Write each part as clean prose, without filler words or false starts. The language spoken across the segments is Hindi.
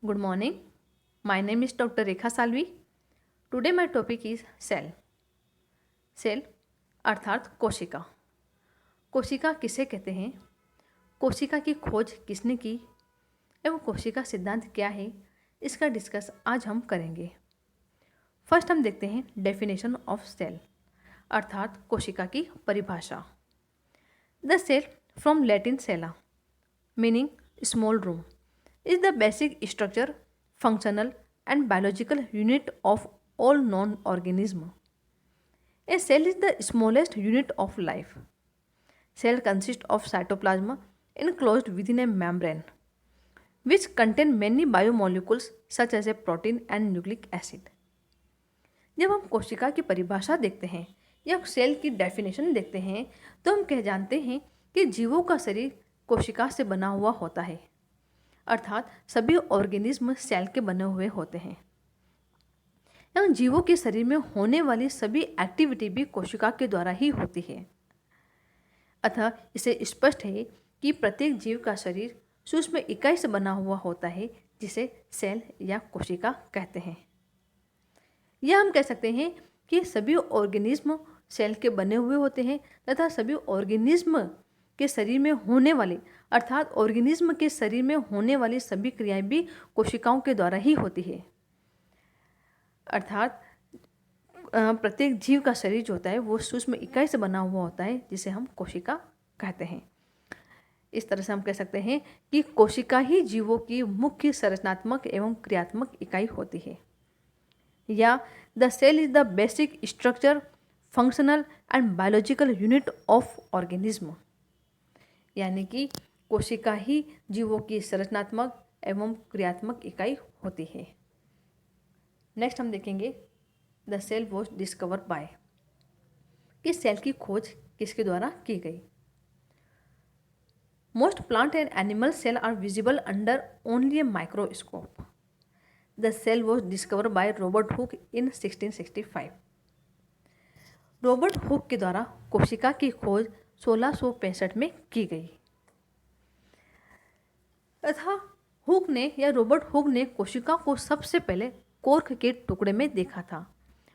Good morning. My name is Dr. Rekha Salvi. Today my topic is cell. Cell अर्थात कोशिका। कोशिका किसे कहते हैं, कोशिका की खोज किसने की एवं कोशिका सिद्धांत क्या है, इसका डिस्कस आज हम करेंगे। फर्स्ट हम देखते हैं डेफिनेशन ऑफ सेल अर्थात कोशिका की परिभाषा। The cell from Latin cella meaning small room is the basic structure, functional and biological unit of all non-organism. A cell is the smallest unit of life. Cell consists of cytoplasm enclosed within a membrane, which contain many biomolecules such as a protein and nucleic acid. जब हम कोशिका की परिभाषा देखते हैं या सेल की डेफिनेशन देखते हैं तो हम कह जानते हैं कि जीवों का शरीर कोशिका से बना हुआ होता है, अर्थात सभी ऑर्गेनिज्म सेल के बने हुए होते हैं एवं जीवों के शरीर में होने वाली सभी एक्टिविटी भी कोशिका के द्वारा ही होती है। अतः इसे स्पष्ट है कि प्रत्येक जीव का शरीर सूक्ष्म इकाई से बना हुआ होता है जिसे सेल या कोशिका कहते हैं। या हम कह सकते हैं कि सभी ऑर्गेनिज्म सेल के बने हुए होते हैं तथा सभी ऑर्गेनिज्म के शरीर में होने वाले अर्थात ऑर्गेनिज्म के शरीर में होने वाली सभी क्रियाएं भी कोशिकाओं के द्वारा ही होती है। अर्थात प्रत्येक जीव का शरीर जो होता है वो सूक्ष्म इकाई से बना हुआ होता है जिसे हम कोशिका कहते हैं। इस तरह से हम कह सकते हैं कि कोशिका ही जीवों की मुख्य संरचनात्मक एवं क्रियात्मक इकाई होती है। या the cell is the basic structure, functional and biological unit of organism, यानी कि कोशिका ही जीवों की संरचनात्मक एवं क्रियात्मक इकाई होती है। नेक्स्ट हम देखेंगे the cell was discover by, कि सेल की खोज किसके द्वारा की गई। Most plant and animal cell are visible under only a microscope. The cell was discover by Robert Hooke in 1665। Robert Hooke के द्वारा कोशिका की खोज 1665 में की गई तथा हुक ने या रॉबर्ट हुक ने कोशिका को सबसे पहले कोर्क के टुकड़े में देखा था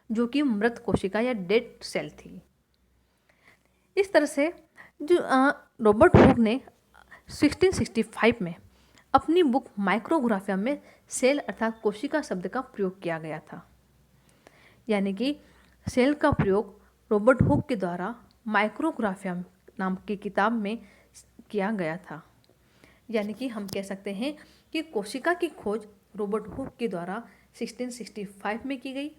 जो कि मृत कोशिका या डेड सेल थी। इस तरह से जो रॉबर्ट हुक ने 1665 में अपनी बुक माइक्रोग्राफिया में सेल अर्थात कोशिका शब्द का प्रयोग किया गया था, यानी कि सेल का प्रयोग रॉबर्ट हुक के द्वारा माइक्रोग्राफिया नाम की किताब में किया गया था। यानी कि हम कह सकते हैं कि कोशिका की खोज रॉबर्ट हुक के द्वारा 1665 में की गई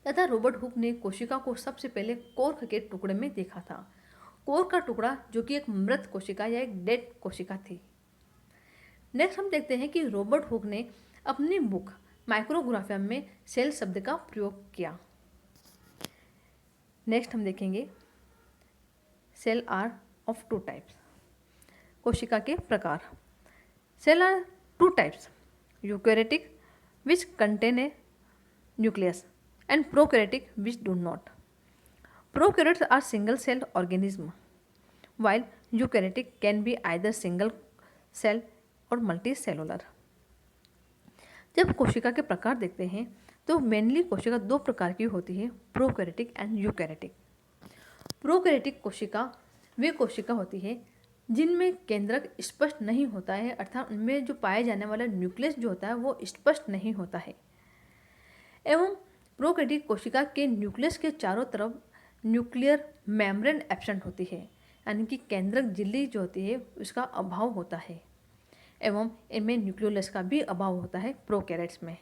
तथा रॉबर्ट हुक ने कोशिका को सबसे पहले कोर्क के टुकड़े में देखा था। कोर्क का टुकड़ा जो कि एक मृत कोशिका या एक डेड कोशिका थी। नेक्स्ट हम देखते हैं कि रॉबर्ट हुक ने अपनी बुक माइक्रोग्राफिया में सेल शब्द का प्रयोग किया। नेक्स्ट हम देखेंगे cell are of two types, कोशिका के प्रकार। Cell are two types, eukaryotic which contain a nucleus and prokaryotic which do not. Prokaryotes are single cell organism while eukaryotic can be either single cell और मल्टी सेलुलर। जब कोशिका के प्रकार देखते हैं तो मेनली कोशिका दो प्रकार की होती है, प्रोकैरियोटिक एंड यूकैरियोटिक। प्रोकैरियोटिक कोशिका वे कोशिका होती है जिनमें केंद्रक स्पष्ट नहीं होता है, अर्थात उनमें जो पाए जाने वाला न्यूक्लियस जो होता है वो स्पष्ट नहीं होता है। एवं प्रोकैरियोटिक कोशिका के न्यूक्लियस के चारों तरफ न्यूक्लियर मेम्ब्रेन एब्सेंट होती है, यानी कि केंद्रक झिल्ली जो होती है उसका अभाव होता है एवं इनमें न्यूक्लियोलस का भी अभाव होता है प्रोकैरियोट्स में।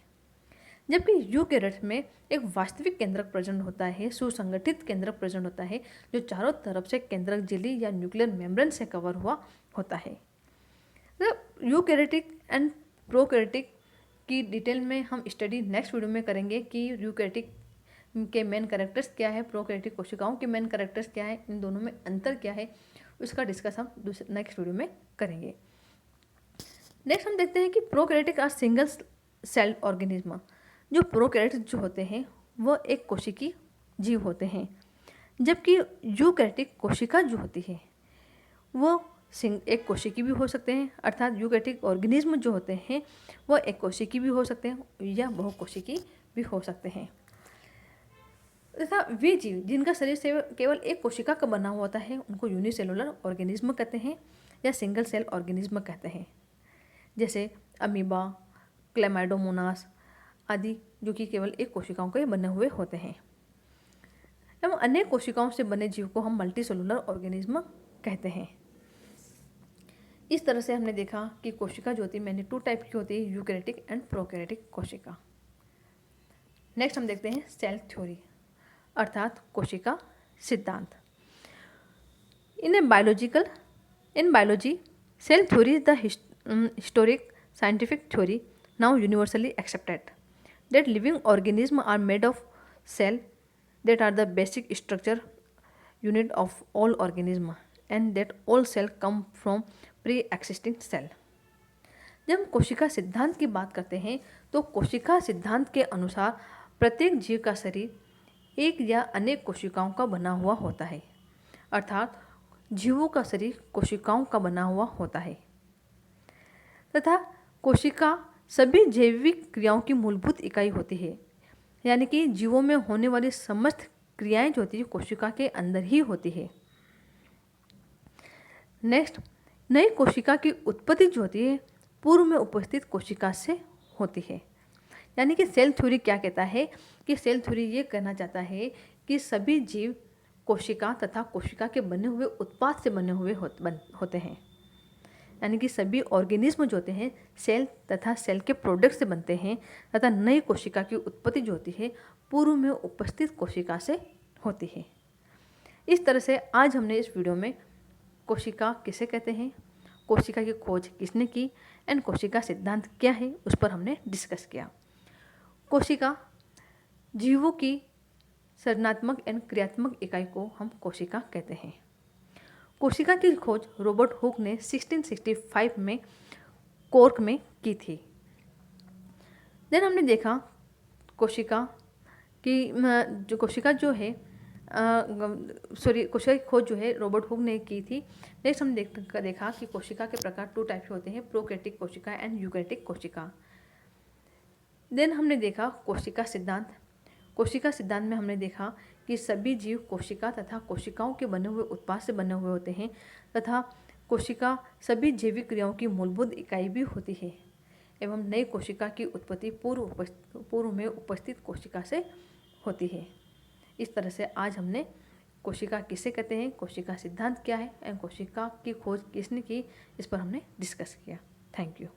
जबकि यूकैरियोट्स में एक वास्तविक केंद्रक प्रेजेंट होता है, सुसंगठित केंद्रक प्रेजेंट होता है जो चारों तरफ से केंद्रक झिल्ली या न्यूक्लियर मेम्ब्रेन से कवर हुआ होता है। तो यूकैरियोटिक एंड प्रोकैरियोटिक की डिटेल में हम स्टडी नेक्स्ट वीडियो में करेंगे कि यूकैरियोटिक के मेन कैरेक्टर्स क्या है, प्रोकैरियोटिक कोशिकाओं के मेन कैरेक्टर्स क्या है, इन दोनों में अंतर क्या है, उसका डिस्कस हम नेक्स्ट वीडियो में करेंगे। नेक्स्ट हम देखते हैं कि prokaryotic are single cell organism. जो प्रोकैरियोट्स जो होते हैं वो एक कोशिकी जीव होते हैं, जबकि यूकैरियोटिक कोशिका जो होती है वो एक कोशिकी भी हो सकते हैं, अर्थात यूकैरियोटिक ऑर्गेनिज्म जो होते हैं वह एक कोशिकी भी हो सकते हैं या बहुकोशिकी भी हो सकते हैं। तथा वे जीव जिनका शरीर से केवल एक कोशिका का बना हुआ होता है उनको यूनिसेलुलर ऑर्गेनिज्म कहते हैं या सिंगल सेल ऑर्गेनिज्म कहते हैं, जैसे अमीबा, क्लेमाइडोमोनास आदि, जो कि केवल एक कोशिकाओं के बने हुए होते हैं। एवं अनेक कोशिकाओं से बने जीव को हम मल्टी सेलुलर ऑर्गेनिज्म कहते हैं। इस तरह से हमने देखा कि कोशिका जो होती है मैंने 2 टाइप की होती है, यूकैरियोटिक एंड प्रोकैरियोटिक कोशिका। नेक्स्ट हम देखते हैं सेल थ्योरी अर्थात कोशिका सिद्धांत। In biology cell theory is the historic scientific theory now universally accepted that living organisms are made of cell that are the basic structure unit of all organism and that all cell come from pre-existing cell। जब हम कोशिका सिद्धांत की बात करते हैं तो कोशिका सिद्धांत के अनुसार प्रत्येक जीव का शरीर एक या अनेक कोशिकाओं का बना हुआ होता है, अर्थात जीवों का शरीर कोशिकाओं का बना हुआ होता है तथा कोशिका सभी जैविक क्रियाओं की मूलभूत इकाई होती है, यानी कि जीवों में होने वाली समस्त क्रियाएं जो होती है कोशिका के अंदर ही होती है। नेक्स्ट, नई कोशिका की उत्पत्ति जो होती है पूर्व में उपस्थित कोशिका से होती है, यानी कि सेल थ्योरी क्या कहता है कि सेल थ्योरी ये कहना चाहता है कि सभी जीव कोशिका तथा कोशिका के बने हुए उत्पाद से बने हुए होते हैं, यानी कि सभी ऑर्गेनिज्म जो होते हैं सेल तथा सेल के प्रोडक्ट से बनते हैं तथा नई कोशिका की उत्पत्ति जो होती है पूर्व में उपस्थित कोशिका से होती है। इस तरह से आज हमने इस वीडियो में कोशिका किसे कहते हैं, कोशिका की खोज किसने की एंड कोशिका सिद्धांत क्या है उस पर हमने डिस्कस किया। कोशिका जीवों की सृजनात्मक एंड क्रियात्मक इकाई को हम कोशिका कहते हैं। कोशिका की खोज रॉबर्ट हुक ने 1665 में कॉर्क में की थी। देन हमने देखा कोशिका जो है कोशिका की खोज जो है रॉबर्ट हुक ने की थी। नेक्स्ट हमने देखा कि कोशिका के प्रकार 2 टाइप के होते हैं, प्रोकैरियोटिक कोशिका एंड यूकैरियोटिक कोशिका। देन हमने देखा कोशिका सिद्धांत। कोशिका सिद्धांत में हमने देखा कि सभी जीव कोशिका तथा कोशिकाओं के बने हुए उत्पाद से बने हुए होते हैं तथा कोशिका सभी जैविक क्रियाओं की मूलभूत इकाई भी होती है एवं नई कोशिका की उत्पत्ति पूर्व में उपस्थित कोशिका से होती है। इस तरह से आज हमने कोशिका किसे कहते हैं, कोशिका सिद्धांत क्या है एवं कोशिका की खोज किसने की, इस पर हमने डिस्कस किया। Thank you.